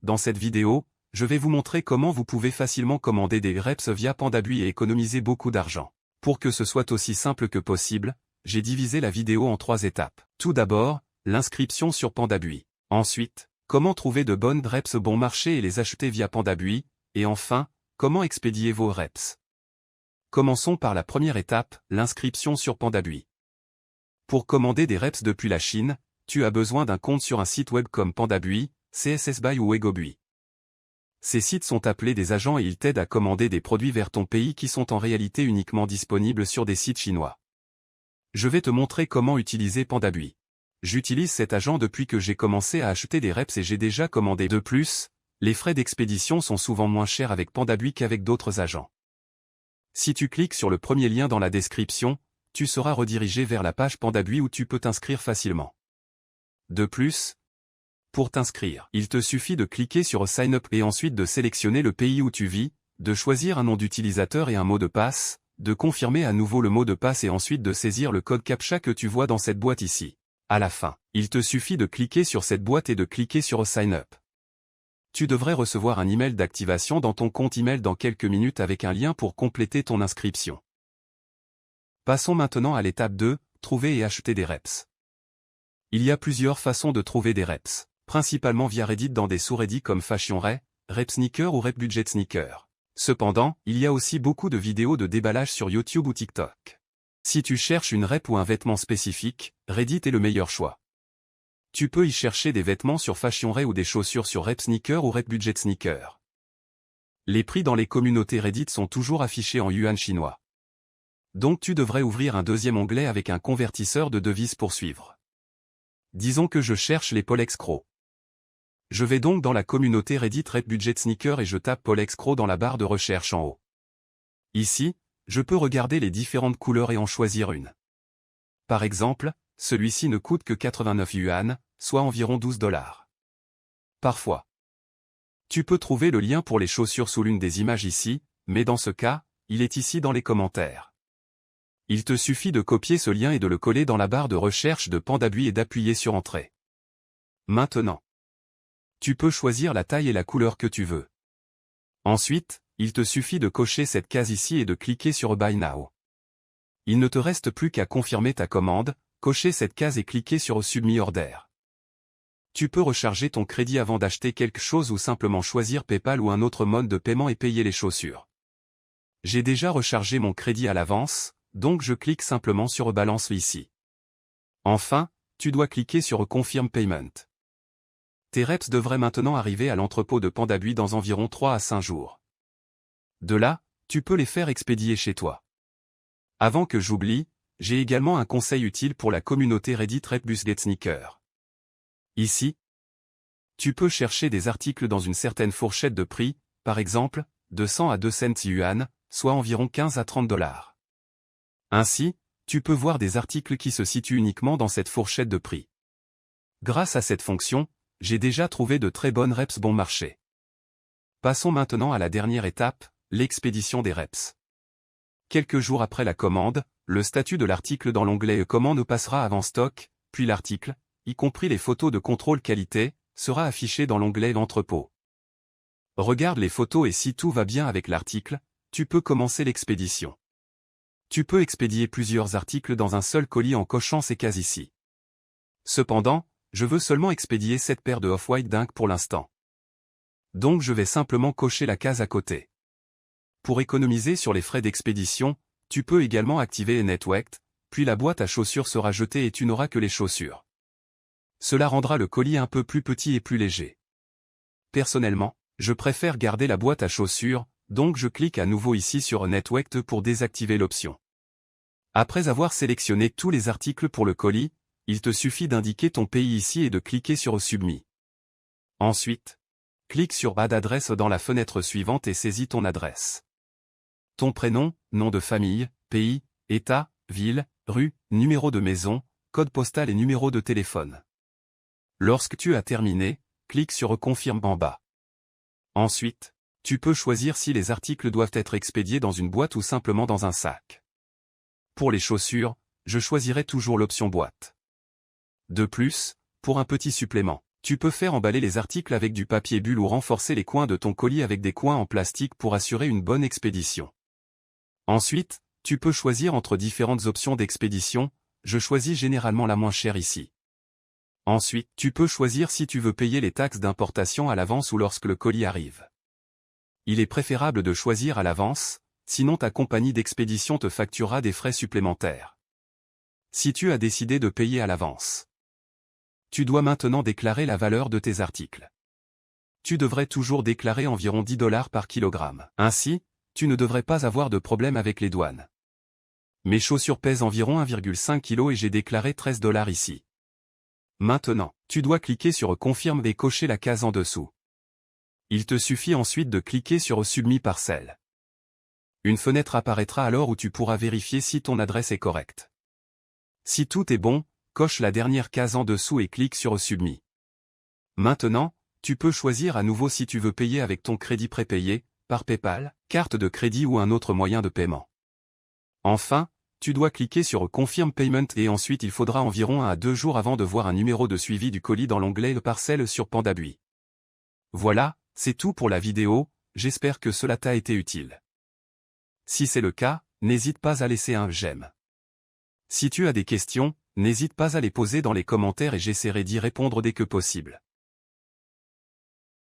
dans cette vidéo, je vais vous montrer comment vous pouvez facilement commander des reps via Pandabui et économiser beaucoup d'argent. Pour que ce soit aussi simple que possible, j'ai divisé la vidéo en 3 étapes. Tout d'abord, l'inscription sur Pandabui. Ensuite, comment trouver de bonnes reps bon marché et les acheter via Pandabui. Et enfin, comment expédier vos reps. Commençons par la première étape, l'inscription sur Pandabui. Pour commander des reps depuis la Chine, tu as besoin d'un compte sur un site web comme Pandabui, CSSBuy ou Egobui. Ces sites sont appelés des agents et ils t'aident à commander des produits vers ton pays qui sont en réalité uniquement disponibles sur des sites chinois. Je vais te montrer comment utiliser Pandabui. J'utilise cet agent depuis que j'ai commencé à acheter des reps et j'ai déjà commandé. De plus, les frais d'expédition sont souvent moins chers avec Pandabui qu'avec d'autres agents. Si tu cliques sur le premier lien dans la description, tu seras redirigé vers la page Pandabui où tu peux t'inscrire facilement. De plus, pour t'inscrire, il te suffit de cliquer sur Sign Up et ensuite de sélectionner le pays où tu vis, de choisir un nom d'utilisateur et un mot de passe, de confirmer à nouveau le mot de passe et ensuite de saisir le code CAPTCHA que tu vois dans cette boîte ici. À la fin, il te suffit de cliquer sur cette boîte et de cliquer sur Sign Up. Tu devrais recevoir un email d'activation dans ton compte email dans quelques minutes avec un lien pour compléter ton inscription. Passons maintenant à l'étape 2, trouver et acheter des reps. Il y a plusieurs façons de trouver des reps, principalement via Reddit dans des sous-reddits comme FashionRay, RepSneaker ou RepBudgetSneaker. Cependant, il y a aussi beaucoup de vidéos de déballage sur YouTube ou TikTok. Si tu cherches une rep ou un vêtement spécifique, Reddit est le meilleur choix. Tu peux y chercher des vêtements sur FashionRay ou des chaussures sur RepSneaker ou RepBudgetSneaker. Les prix dans les communautés Reddit sont toujours affichés en yuan chinois. Donc tu devrais ouvrir un deuxième onglet avec un convertisseur de devises pour suivre. Disons que je cherche les Polex Crow. Je vais donc dans la communauté Reddit RepBudgetSneaker et je tape Polex Crow dans la barre de recherche en haut. Ici, je peux regarder les différentes couleurs et en choisir une. Par exemple, celui-ci ne coûte que 89 yuan, soit environ 12 $. Parfois, tu peux trouver le lien pour les chaussures sous l'une des images ici, mais dans ce cas, il est ici dans les commentaires. Il te suffit de copier ce lien et de le coller dans la barre de recherche de Pandabui et d'appuyer sur Entrée. Maintenant, tu peux choisir la taille et la couleur que tu veux. Ensuite, il te suffit de cocher cette case ici et de cliquer sur Buy Now. Il ne te reste plus qu'à confirmer ta commande, cocher cette case et cliquer sur Submit Order. Tu peux recharger ton crédit avant d'acheter quelque chose ou simplement choisir PayPal ou un autre mode de paiement et payer les chaussures. J'ai déjà rechargé mon crédit à l'avance, donc je clique simplement sur Balance ici. Enfin, tu dois cliquer sur Confirm Payment. Tes reps devraient maintenant arriver à l'entrepôt de Pandabui dans environ 3 à 5 jours. De là, tu peux les faire expédier chez toi. Avant que j'oublie, j'ai également un conseil utile pour la communauté Reddit RepBudgetSneaker. Ici, tu peux chercher des articles dans une certaine fourchette de prix, par exemple, de 100 à 2 cents yuan, soit environ 15 à 30 $. Ainsi, tu peux voir des articles qui se situent uniquement dans cette fourchette de prix. Grâce à cette fonction, j'ai déjà trouvé de très bonnes reps bon marché. Passons maintenant à la dernière étape, l'expédition des reps. Quelques jours après la commande, le statut de l'article dans l'onglet Commande passera avant stock, puis l'article, y compris les photos de contrôle qualité, sera affiché dans l'onglet Entrepôt. Regarde les photos et si tout va bien avec l'article, tu peux commencer l'expédition. Tu peux expédier plusieurs articles dans un seul colis en cochant ces cases ici. Cependant, je veux seulement expédier cette paire de Off-White Dunk pour l'instant. Donc je vais simplement cocher la case à côté. Pour économiser sur les frais d'expédition, tu peux également activer NetWect, puis la boîte à chaussures sera jetée et tu n'auras que les chaussures. Cela rendra le colis un peu plus petit et plus léger. Personnellement, je préfère garder la boîte à chaussures, donc je clique à nouveau ici sur NetWect pour désactiver l'option. Après avoir sélectionné tous les articles pour le colis, il te suffit d'indiquer ton pays ici et de cliquer sur Submit. Ensuite, clique sur Add Adresse dans la fenêtre suivante et saisis ton adresse. Ton prénom, nom de famille, pays, état, ville, rue, numéro de maison, code postal et numéro de téléphone. Lorsque tu as terminé, clique sur Confirme en bas. Ensuite, tu peux choisir si les articles doivent être expédiés dans une boîte ou simplement dans un sac. Pour les chaussures, je choisirai toujours l'option boîte. De plus, pour un petit supplément, Tu peux faire emballer les articles avec du papier bulle ou renforcer les coins de ton colis avec des coins en plastique pour assurer une bonne expédition. Ensuite, tu peux choisir entre différentes options d'expédition, je choisis généralement la moins chère ici. Ensuite, tu peux choisir si tu veux payer les taxes d'importation à l'avance ou lorsque le colis arrive. Il est préférable de choisir à l'avance, sinon ta compagnie d'expédition te facturera des frais supplémentaires. Si tu as décidé de payer à l'avance, tu dois maintenant déclarer la valeur de tes articles. Tu devrais toujours déclarer environ 10 $ par kilogramme. Ainsi, tu ne devrais pas avoir de problème avec les douanes. Mes chaussures pèsent environ 1,5 kg et j'ai déclaré 13 $ ici. Maintenant, tu dois cliquer sur « Confirme » et cocher la case en dessous. Il te suffit ensuite de cliquer sur « Submit parcelle ». Une fenêtre apparaîtra alors où tu pourras vérifier si ton adresse est correcte. Si tout est bon, coche la dernière case en dessous et clique sur « Submit ». Maintenant, tu peux choisir à nouveau si tu veux payer avec ton crédit prépayé, par PayPal, carte de crédit ou un autre moyen de paiement. Enfin, tu dois cliquer sur « Confirm Payment » et ensuite il faudra environ 1 à 2 jours avant de voir un numéro de suivi du colis dans l'onglet « Parcelle » sur Pandabui. Voilà, c'est tout pour la vidéo, j'espère que cela t'a été utile. Si c'est le cas, n'hésite pas à laisser un j'aime. Si tu as des questions, n'hésite pas à les poser dans les commentaires et j'essaierai d'y répondre dès que possible.